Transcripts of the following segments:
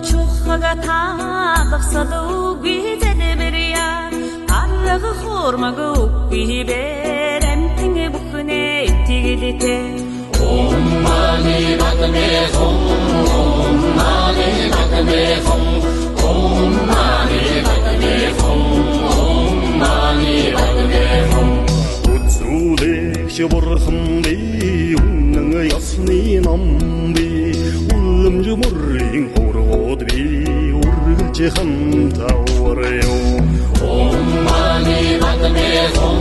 чухага таалгасалуги зэдбэрия арга хормагуги берэмтэнгэ бүхнэ итгэлэтэ Mani batme hum mani batme hum mani batme hum mani batme hum Utsudek şaburham bi unng yasni nambi ulum jumurring horod bi urgche ham tawaryo mani batme hum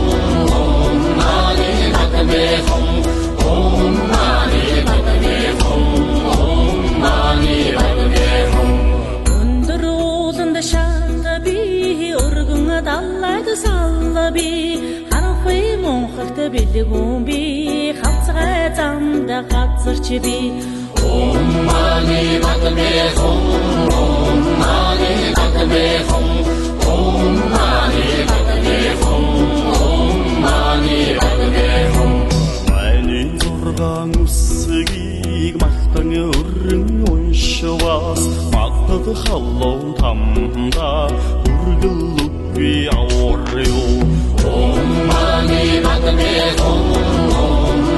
mani batme hum mani batme hum mani batme hum өндөр ууланд шалби өргөн даллайд салби харахи монхогт бэлгүүн би хавцгай замда газарч би mani batme hum mani batme hum mani batme hum mani batme hum Майнын зургаан үсгийг мартан өрн уншвас мартад халлоо тамда үргэл үгүй аварё mani batme hum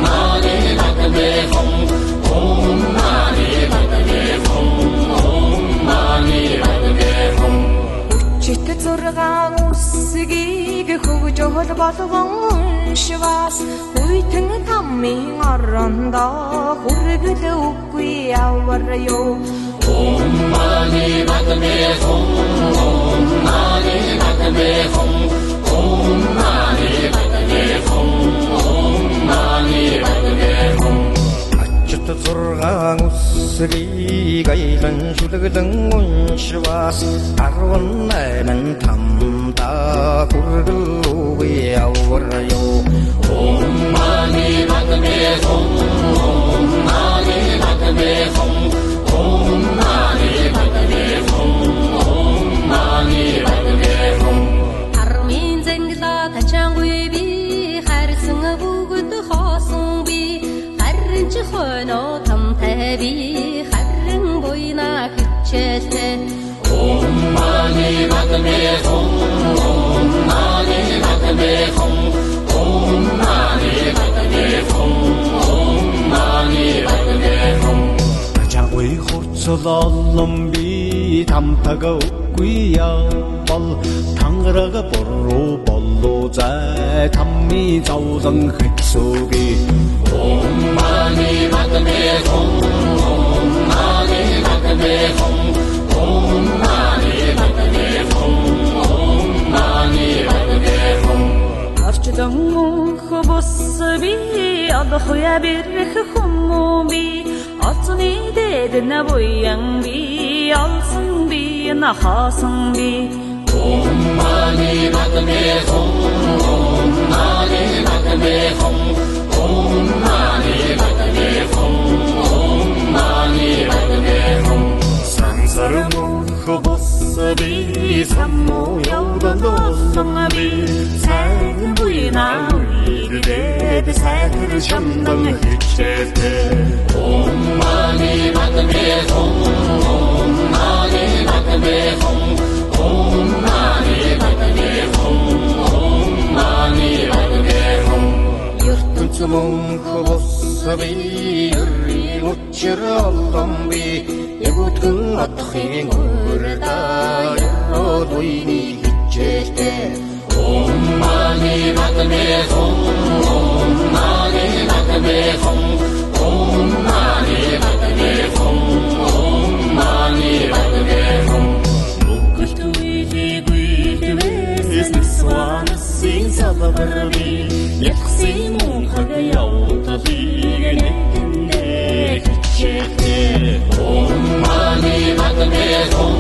mani batme hum mani batme hum mani batme hum чит зургаан үсгийг хөгж охол болгон уншвас үйтэн таммын орондоо хүргэл үгүй аварё mani batme hum mani batme hum mani batme hum mani batme hum Ачт зургаан үсгийг айлан шүлгэлэн уншвас 18 тамда хүргэл үгүй аварё mani batme hum mani batme hum mani batme hum mani batme hum Армын зэнгэла тачаангүй би харсан бүгд хоосон би харин ч хойно тамтай би харин буйна хичээлтэй mani batme hum mani batme hum mani batme hum mani batme hum Жагой хурцлолом би тамтага үгүй явбал тангарага боруу боллоо зай тамми завлан хэцүүги mani batme hum mani batme hum mani batme hum mani batme hum орчдон хобос би алхуя бирх хүмүүби олцны дэднэ буян би олсон би нахасан би mani batme hum mani batme hum mani batme hum mani batme hum Сансарам хобосби саммо явдалолломби сайхан буйна үйдэд сайхан шамдан хичээтэй mani batme hum mani batme hum mani batme hum mani batme hum ертөнцийн хөвсби учралламби ягуутгэн атхын өрдө өрөөдүйний хичээлтэй mani batme hum mani batme hum mani batme hum mani batme hum Гүйтвээс нисван син сабарби яксын мухага явталыг нэгэндэ хичээтэй mani batme hum